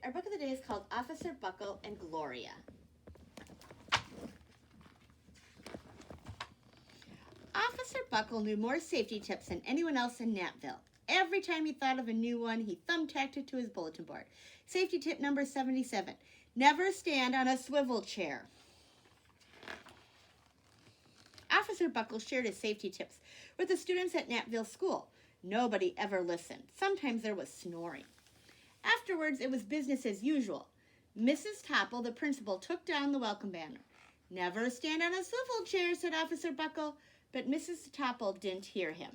Our book of the day is called Officer Buckle and Gloria. Officer Buckle knew more safety tips than anyone else in Natville. Every time he thought of a new one, he thumbtacked it to his bulletin board. Safety tip number 77, never stand on a swivel chair. Officer Buckle shared his safety tips with the students at Natville School. Nobody ever listened. Sometimes there was snoring. Afterwards, it was business as usual. Mrs. Topple, the principal, took down the welcome banner. Never stand on a swivel chair, said Officer Buckle, but Mrs. Topple didn't hear him.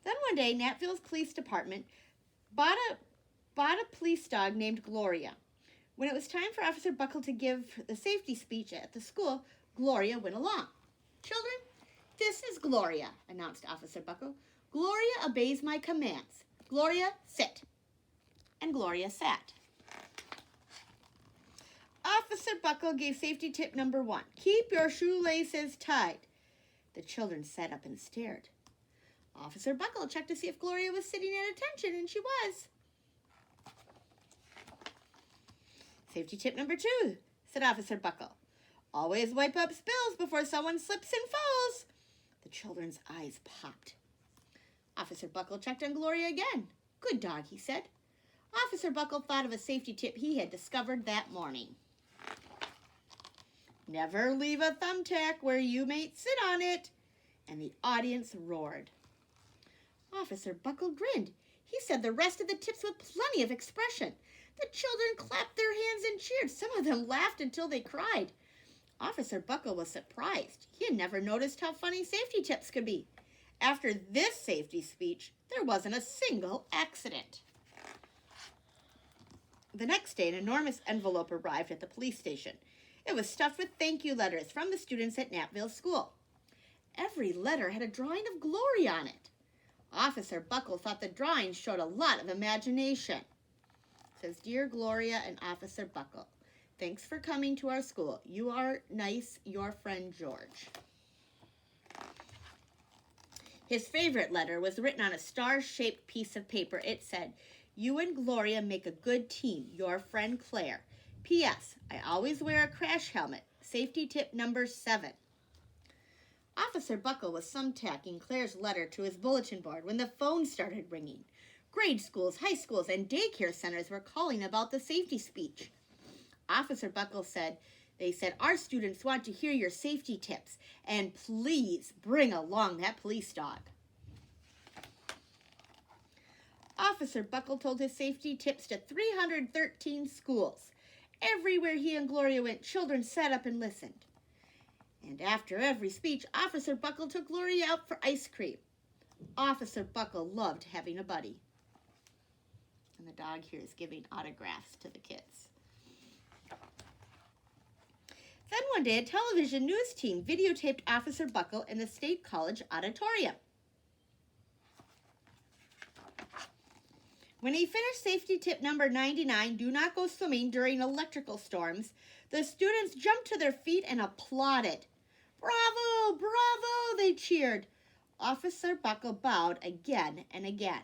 Then one day, Natville's police department bought a police dog named Gloria. When it was time for Officer Buckle to give the safety speech at the school, Gloria went along. Children, this is Gloria, announced Officer Buckle. Gloria obeys my commands. Gloria, sit. And Gloria sat. Officer Buckle gave safety tip number 1. Keep your shoelaces tied. The children sat up and stared. Officer Buckle checked to see if Gloria was sitting at attention, and she was. Safety tip number 2, said Officer Buckle. Always wipe up spills before someone slips and falls. The children's eyes popped. Officer Buckle checked on Gloria again. Good dog, he said. Officer Buckle thought of a safety tip he had discovered that morning. Never leave a thumbtack where you may sit on it. And the audience roared. Officer Buckle grinned. He said the rest of the tips with plenty of expression. The children clapped their hands and cheered. Some of them laughed until they cried. Officer Buckle was surprised. He had never noticed how funny safety tips could be. After this safety speech, there wasn't a single accident. The next day, an enormous envelope arrived at the police station. It was stuffed with thank you letters from the students at Natville School. Every letter had a drawing of Gloria on it. Officer Buckle thought the drawing showed a lot of imagination. It says, Dear Gloria and Officer Buckle, thanks for coming to our school. You are nice, your friend George. His favorite letter was written on a star-shaped piece of paper. It said, You and Gloria make a good team, your friend Claire. P.S. I always wear a crash helmet. Safety tip number 7. Officer Buckle was thumbtacking Claire's letter to his bulletin board when the phone started ringing. Grade schools, high schools, and daycare centers were calling about the safety speech. Officer Buckle said, They said, our students want to hear your safety tips, and please bring along that police dog. Officer Buckle told his safety tips to 313 schools. Everywhere he and Gloria went, children sat up and listened. And after every speech, Officer Buckle took Gloria out for ice cream. Officer Buckle loved having a buddy. And the dog here is giving autographs to the kids. Then one day, a television news team videotaped Officer Buckle in the State College auditorium. When he finished safety tip number 99, do not go swimming during electrical storms, the students jumped to their feet and applauded. Bravo, bravo, they cheered. Officer Buckle bowed again and again.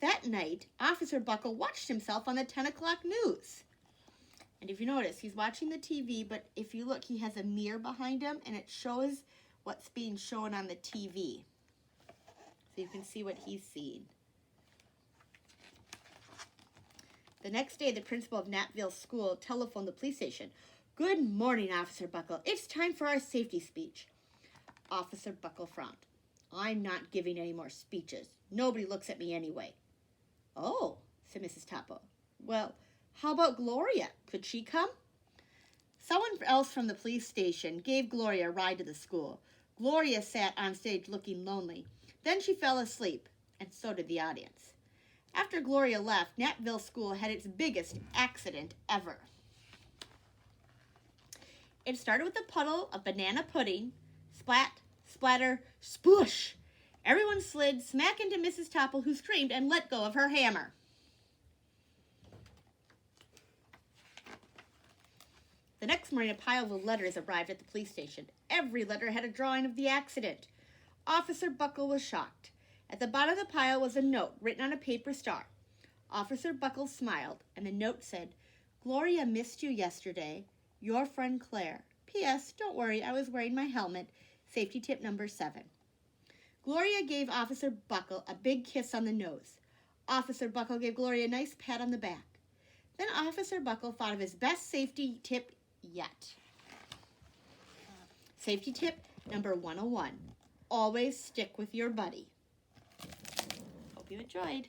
That night, Officer Buckle watched himself on the 10 o'clock news. And if you notice, he's watching the TV, but if you look, he has a mirror behind him, and it shows what's being shown on the TV. So you can see what he's seeing. The next day, the principal of Natville School telephoned the police station. Good morning, Officer Buckle. It's time for our safety speech. Officer Buckle frowned. I'm not giving any more speeches. Nobody looks at me anyway. Oh, said Mrs. Topple. Well, how about Gloria? Could she come? Someone else from the police station gave Gloria a ride to the school. Gloria sat on stage looking lonely. Then she fell asleep, and so did the audience. After Gloria left, Natville School had its biggest accident ever. It started with a puddle of banana pudding. Splat, splatter, sploosh. Everyone slid smack into Mrs. Topple, who screamed and let go of her hammer. The next morning, a pile of letters arrived at the police station. Every letter had a drawing of the accident. Officer Buckle was shocked. At the bottom of the pile was a note written on a paper star. Officer Buckle smiled, and the note said, "Gloria missed you yesterday. Your friend Claire. P.S. Don't worry, I was wearing my helmet. Safety tip number 7. Gloria gave Officer Buckle a big kiss on the nose. Officer Buckle gave Gloria a nice pat on the back. Then Officer Buckle thought of his best safety tip yet. Safety tip number 101. Always stick with your buddy. Hope you enjoyed.